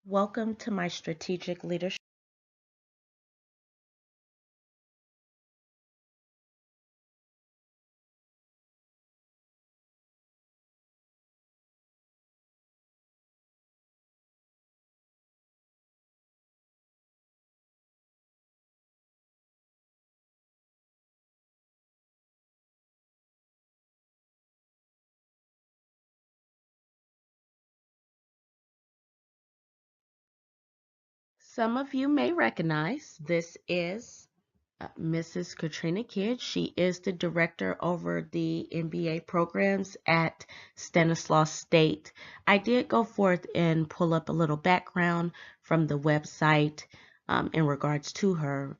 Welcome to my strategic leadership. Some of you may recognize this is Mrs. Katrina Kidd. She is the director over the MBA programs at Stanislaus State. I did go forth and pull up a little background from the website in regards to her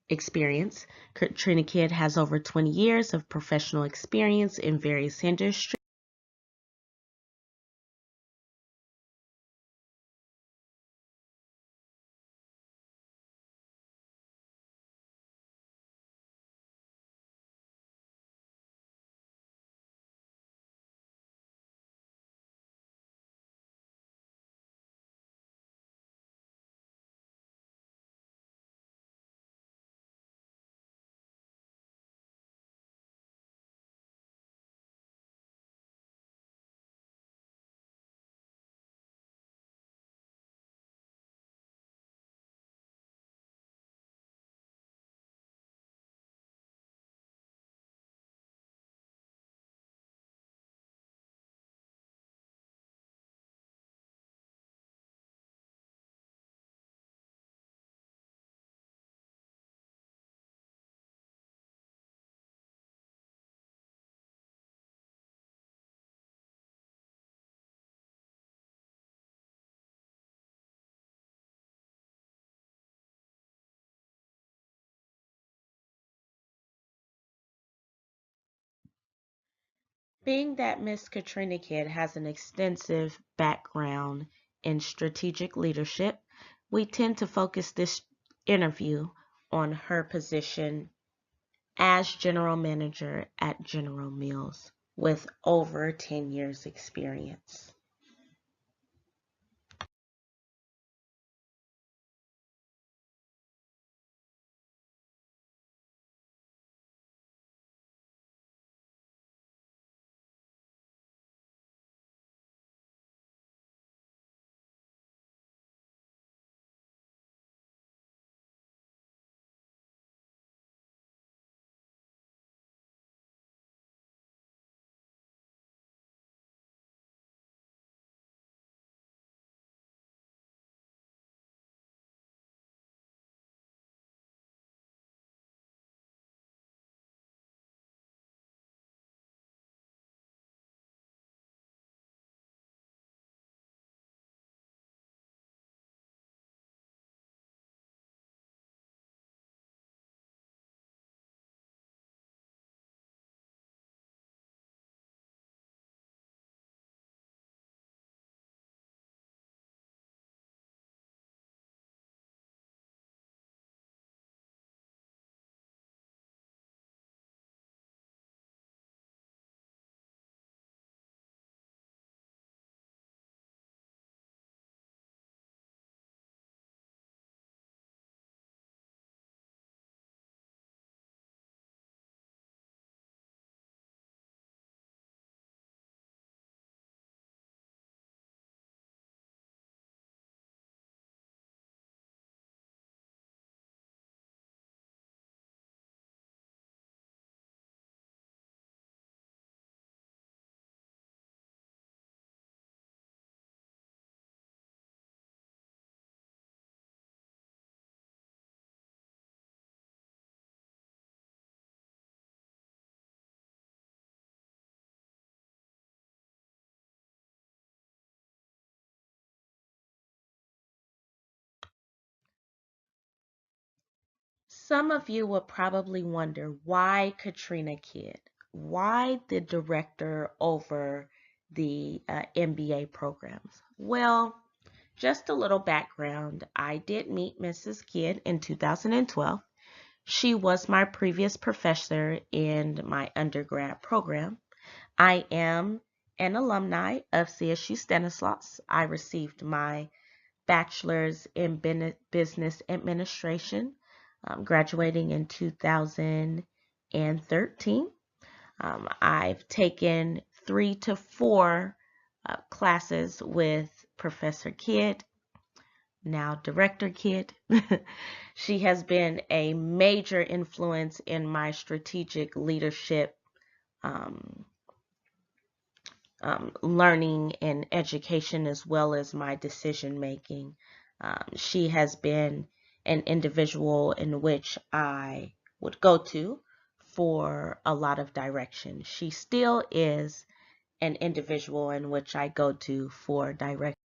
experience. Katrina Kidd has over 20 years of professional experience in various industries. Being that Miss Katrina Kidd has an extensive background in strategic leadership, we tend to focus this interview on her position as general manager at General Mills with over 10 years experience. Some of you will probably wonder why Katrina Kidd? Why the director over the MBA programs? Well, just a little background. I did meet Mrs. Kidd in 2012. She was my previous professor in my undergrad program. I am an alumni of CSU Stanislaus. I received my bachelor's in business administration, graduating in 2013. I've taken 3 to 4 classes with Professor Kidd, now Director Kidd. She has been a major influence in my strategic leadership um, learning and education, as well as my decision making. She has been an individual in which I would go to for a lot of direction. She still is an individual in which I go to for direction.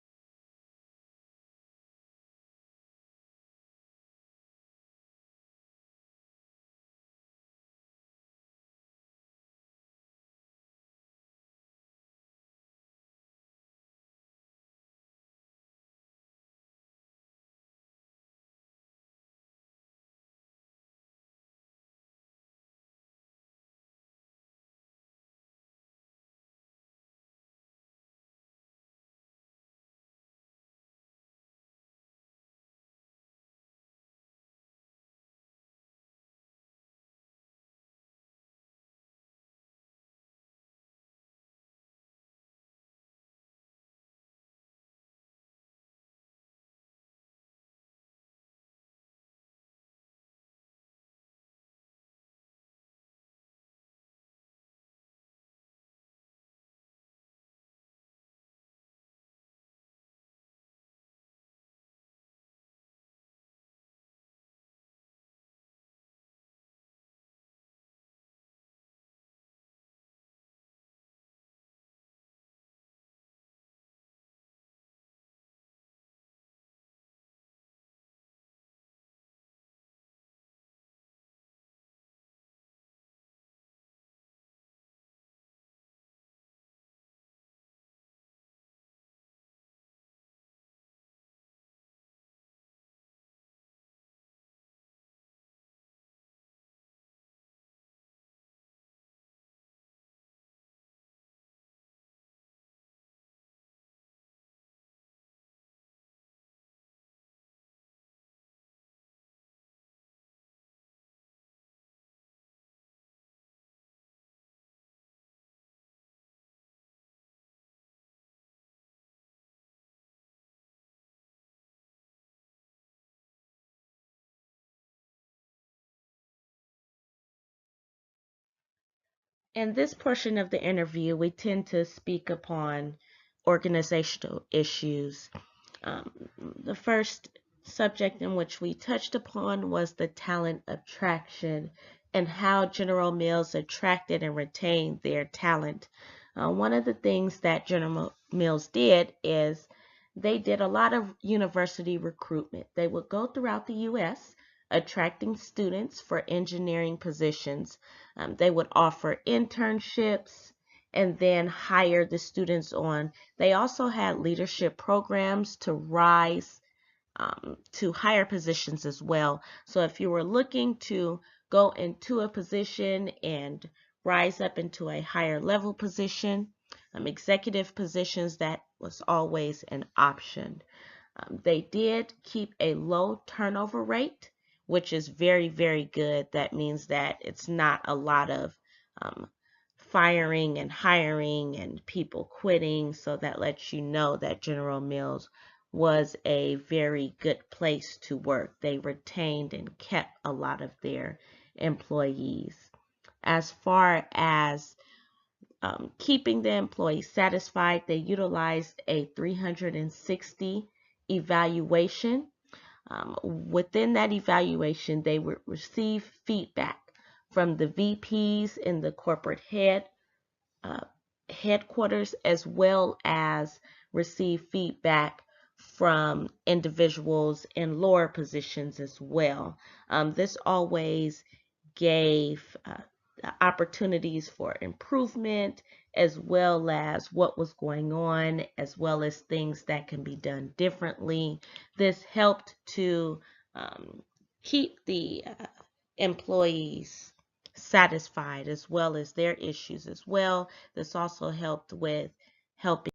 In this portion of the interview, we tend to speak upon organizational issues. The first subject in which we touched upon was the talent attraction and how General Mills attracted and retained their talent. One of the things that General Mills did is they did a lot of university recruitment. They would go throughout the U.S. attracting students for engineering positions. They would offer internships and then hire the students on. They also had leadership programs to rise to higher positions as well. So if you were looking to go into a position and rise up into a higher level position, executive positions, that was always an option. They did keep a low turnover rate, which is very, very good. That means that it's not a lot of um, firing and hiring and people quitting. So that lets you know that General Mills was a very good place to work. They retained and kept a lot of their employees. As far as keeping the employees satisfied, they utilized a 360 evaluation. Within that evaluation, they would receive feedback from the VPs in the corporate uh, headquarters, as well as receive feedback from individuals in lower positions as well. This always gave opportunities for improvement, as well as what was going on, as well as things that can be done differently. This helped to keep the employees satisfied, as well as their issues as well. This also helped with helping.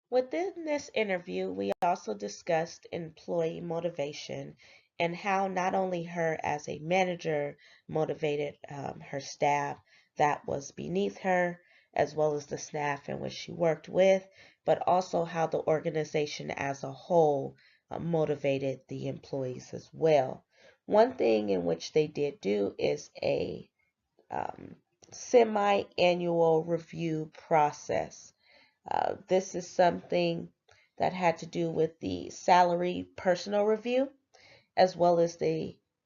Within this interview, we also discussed employee motivation and how not only her as a manager motivated her staff that was beneath her, as well as the staff in which she worked with, but also how the organization as a whole motivated the employees as well. One thing in which they did do is a um, semi-annual review process. This is something that had to do with the salary personal review, as well as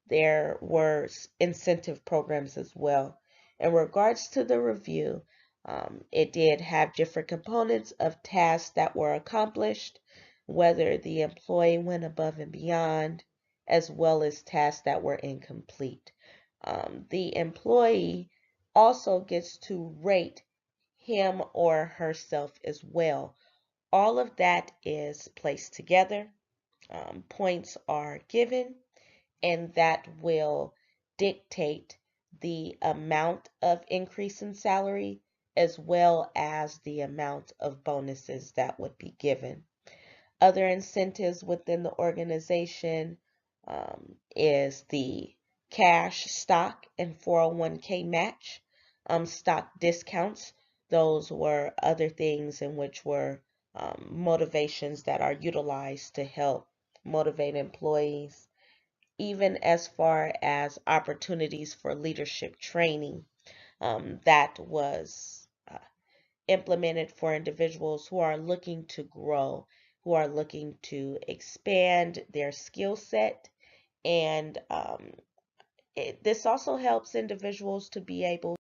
there were incentive programs as well. In regards to the review, it did have different components of tasks that were accomplished, whether the employee went above and beyond, as well as tasks that were incomplete. The employee also gets to rate him or herself as well. All of that is placed together. Points are given, and that will dictate the amount of increase in salary as well as the amount of bonuses that would be given. Other incentives within the organization is the cash, stock, and 401k match, stock discounts. Those were other things in which were motivations that are utilized to help motivate employees, even as far as opportunities for leadership training that was implemented for individuals who are looking to grow, who are looking to expand their skill set. And this also helps individuals to be able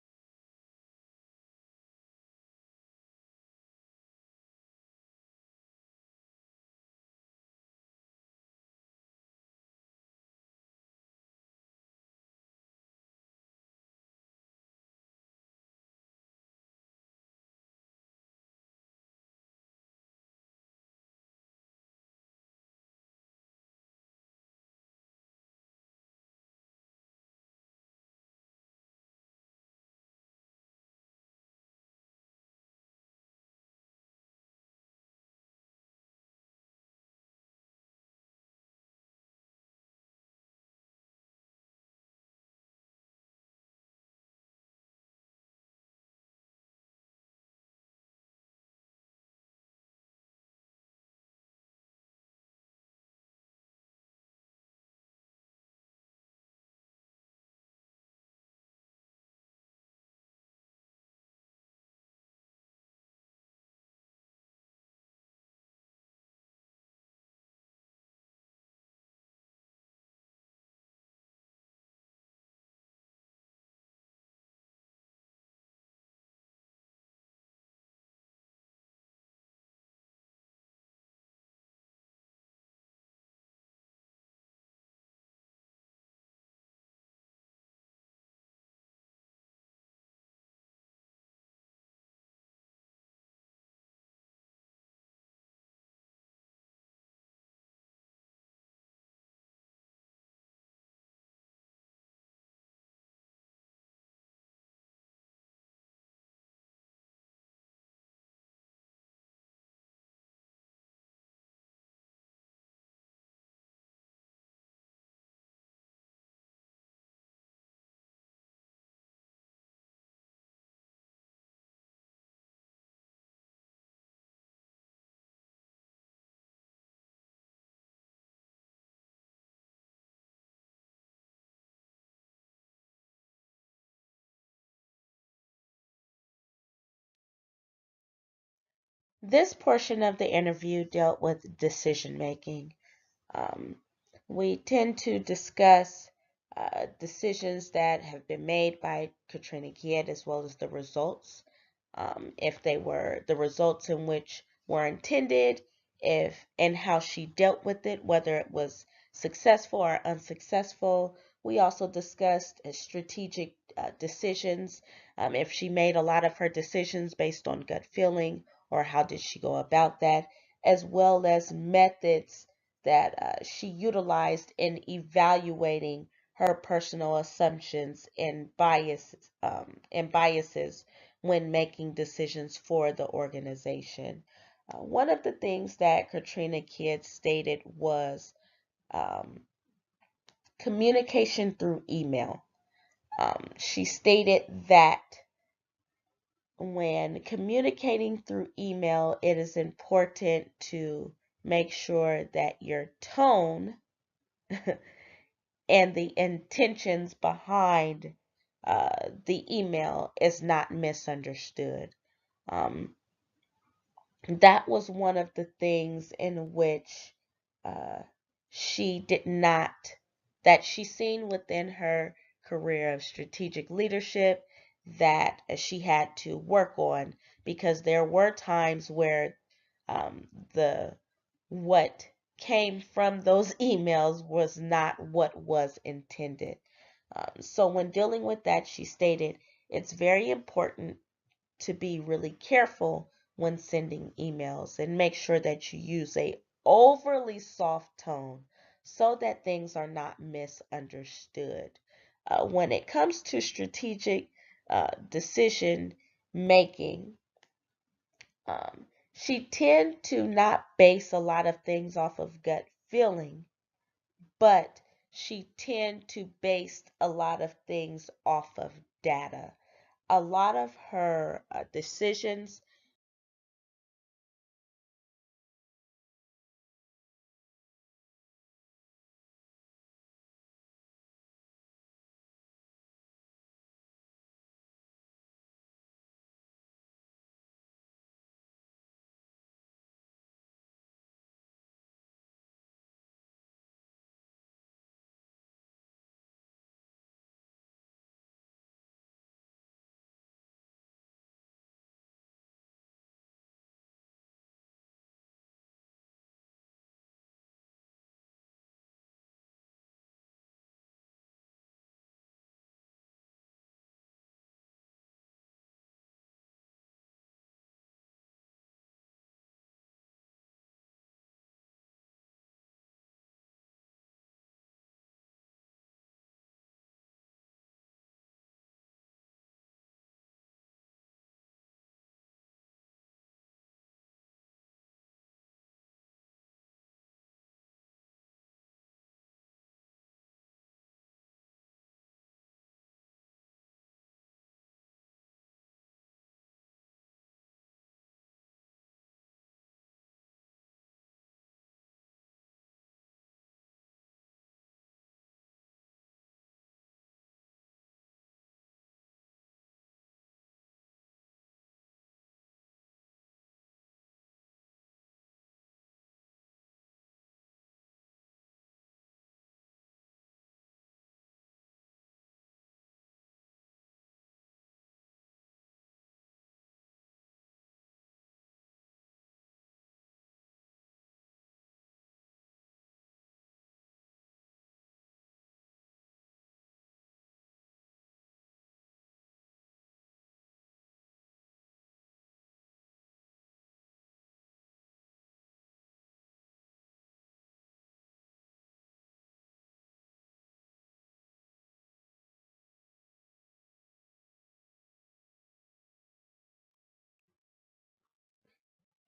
This portion of the interview dealt with decision making. Um, we tend to discuss decisions that have been made by Katrina Kidd as well as the results. If they were the results in which were intended, if and how she dealt with it, whether it was successful or unsuccessful. We also discussed strategic decisions, if she made a lot of her decisions based on gut feeling or how did she go about that, as well as methods that she utilized in evaluating her personal assumptions and biases when making decisions for the organization. One of the things that Katrina Kidd stated was um, communication through email. She stated that when communicating through email, it is important to make sure that your tone and the intentions behind the email is not misunderstood. Um, that was one of the things in which uh, she did not, that she seen within her career of strategic leadership that she had to work on, because there were times where um, the what came from those emails was not what was intended. So when dealing with that, she stated it's very important to be really careful when sending emails and make sure that you use a overly soft tone so that things are not misunderstood. When it comes to strategic decision making, she tend to not base a lot of things off of gut feeling, but she tend to base a lot of things off of data. A lot of her decisions.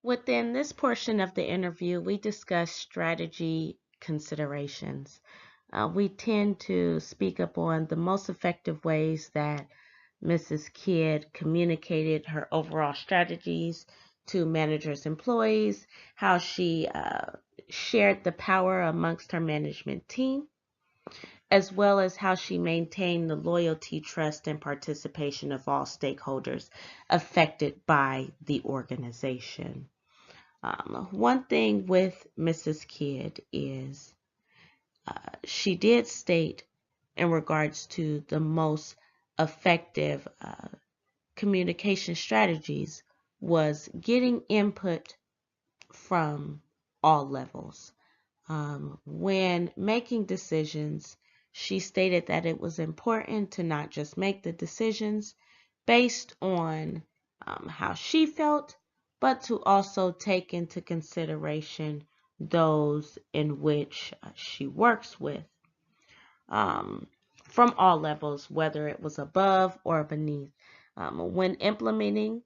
Within this portion of the interview, we discuss strategy considerations. We tend to speak upon the most effective ways that Mrs. Kidd communicated her overall strategies to managers, employees, how she shared the power amongst her management team, as well as how she maintained the loyalty, trust, and participation of all stakeholders affected by the organization. One thing with Mrs. Kidd is she did state in regards to the most effective communication strategies was getting input from all levels. When making decisions, she stated that it was important to not just make the decisions based on how she felt, but to also take into consideration those in which she works with um, from all levels, whether it was above or beneath. When implementing,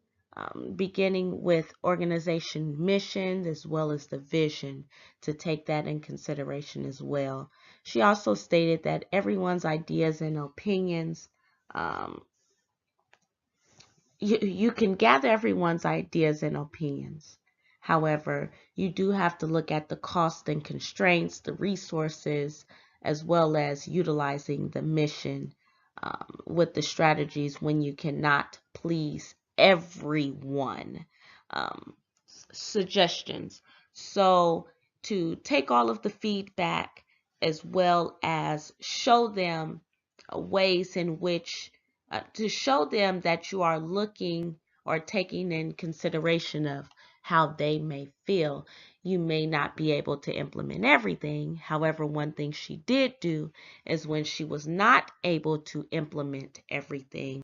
beginning with organization mission as well as the vision, to take that in consideration as well. She also stated that everyone's ideas and opinions, um, you can gather everyone's ideas and opinions. However, you do have to look at the cost and constraints, the resources, as well as utilizing the mission with the strategies when you cannot please everyone. Um, Suggestions. So to take all of the feedback as well as show them ways in which to show them that you are looking or taking in consideration of how they may feel. You may not be able to implement everything. However, one thing she did do is when she was not able to implement everything,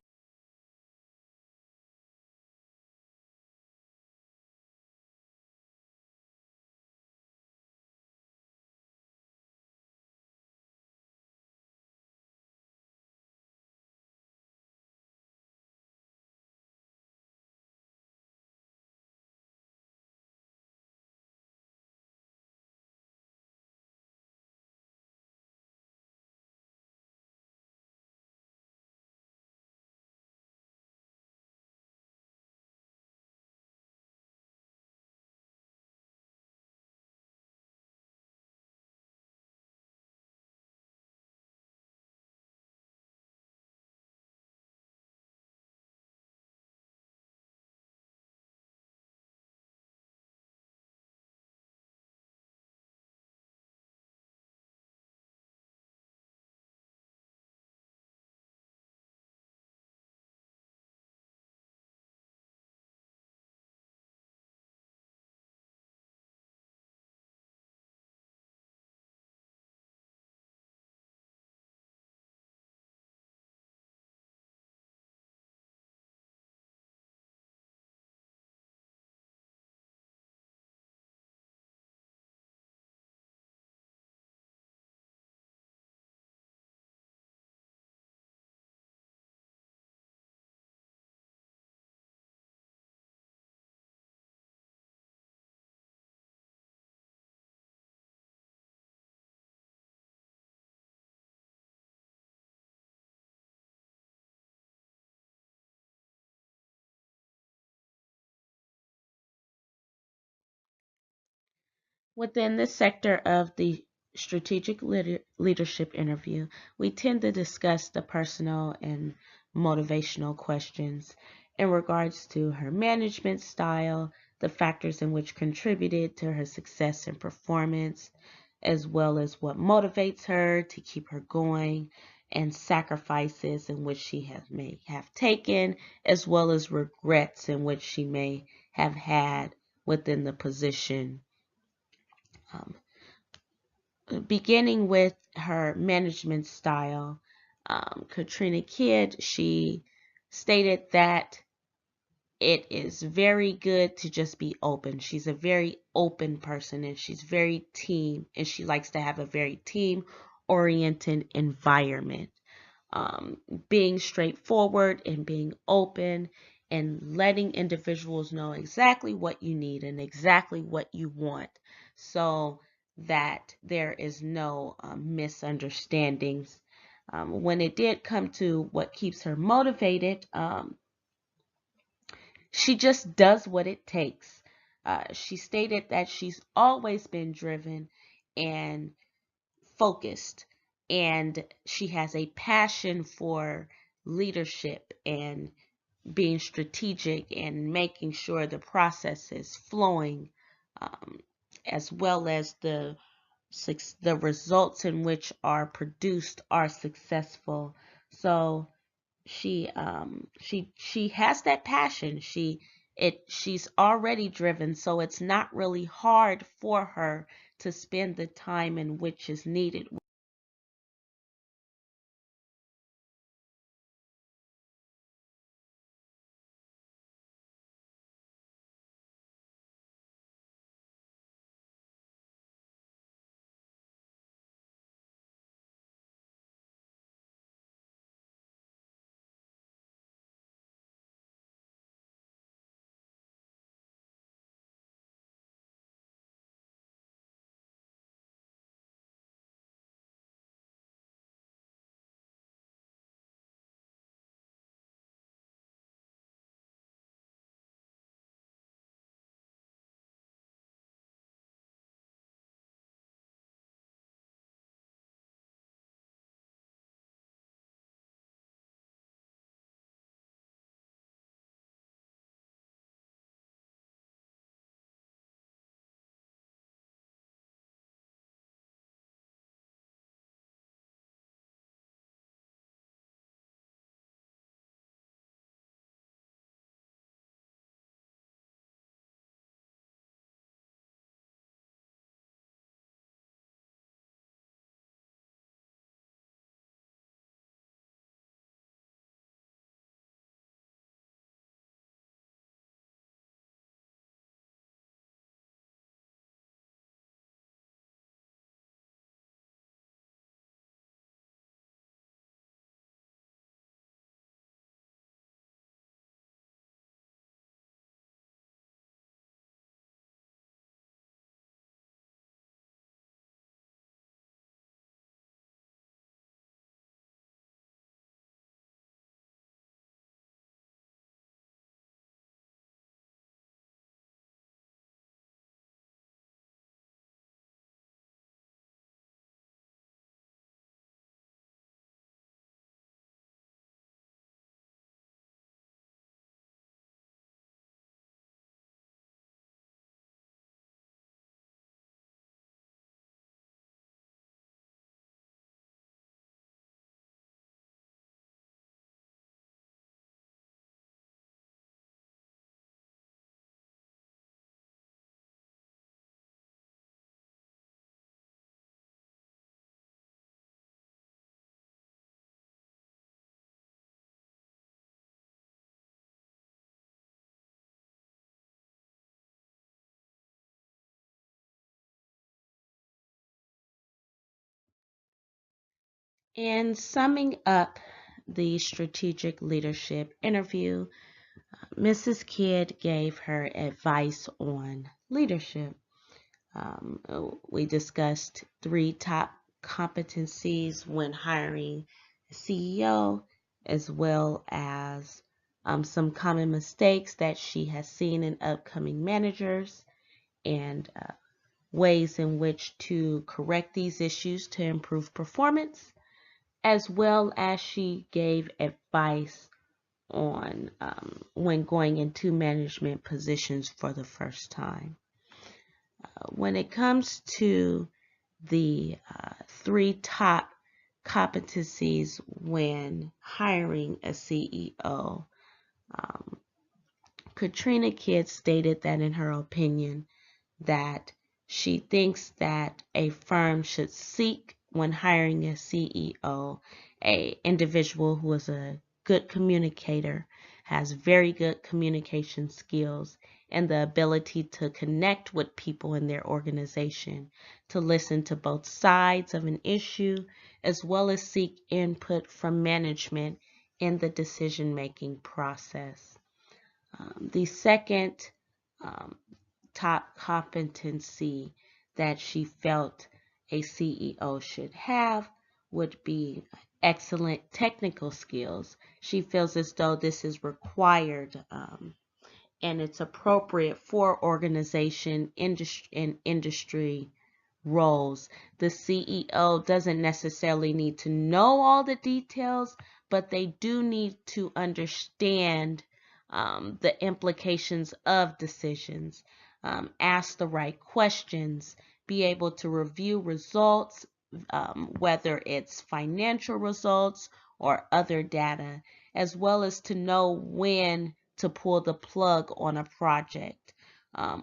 within this sector of the strategic leadership interview, we tend to discuss the personal and motivational questions in regards to her management style, the factors in which contributed to her success and performance, as well as what motivates her to keep her going, and sacrifices in which may have taken, as well as regrets in which she may have had within the position. Um, Beginning with her management style, Katrina Kidd, she stated that it is very good to just be open. She's a very open person and she's very team, and she likes to have a very team oriented environment. um, Being straightforward and being open and letting individuals know exactly what you need and exactly what you want, so that there is no misunderstandings. When it did come to what keeps her motivated, she just does what it takes. She stated that she's always been driven and focused, and she has a passion for leadership and being strategic and making sure the process is flowing um, as well as the results in which are produced are successful. So she has that passion. She's already driven, so it's not really hard for her to spend the time in which is needed. In summing up the strategic leadership interview, Mrs. Kidd gave her advice on leadership. We discussed 3 top competencies when hiring a CEO, as well as some common mistakes that she has seen in upcoming managers, and ways in which to correct these issues to improve performance, as well as she gave advice on when going into management positions for the first time. When it comes to the 3 top competencies when hiring a CEO, Katrina Kidd stated that in her opinion, that she thinks that a firm should seek, when hiring a CEO, a individual who is a good communicator, has very good communication skills, and the ability to connect with people in their organization, to listen to both sides of an issue, as well as seek input from management in the decision-making process. The second um, top competency that she felt a CEO should have would be excellent technical skills. She feels as though this is required, and it's appropriate for organization and industry roles. The CEO doesn't necessarily need to know all the details, but they do need to understand the implications of decisions. ask the right questions, be able to review results, whether it's financial results or other data, as well as to know when to pull the plug on a project,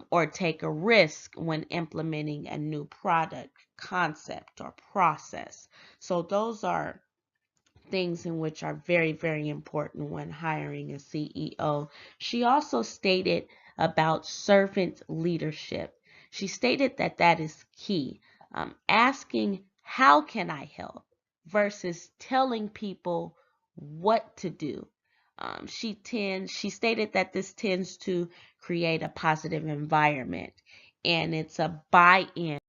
or take a risk when implementing a new product, concept, or process. So those are things in which are very, very important when hiring a CEO. She also stated about servant leadership. She stated that that is key. Asking, how can I help? Versus telling people what to do. She stated that this tends to create a positive environment, and it's a buy-in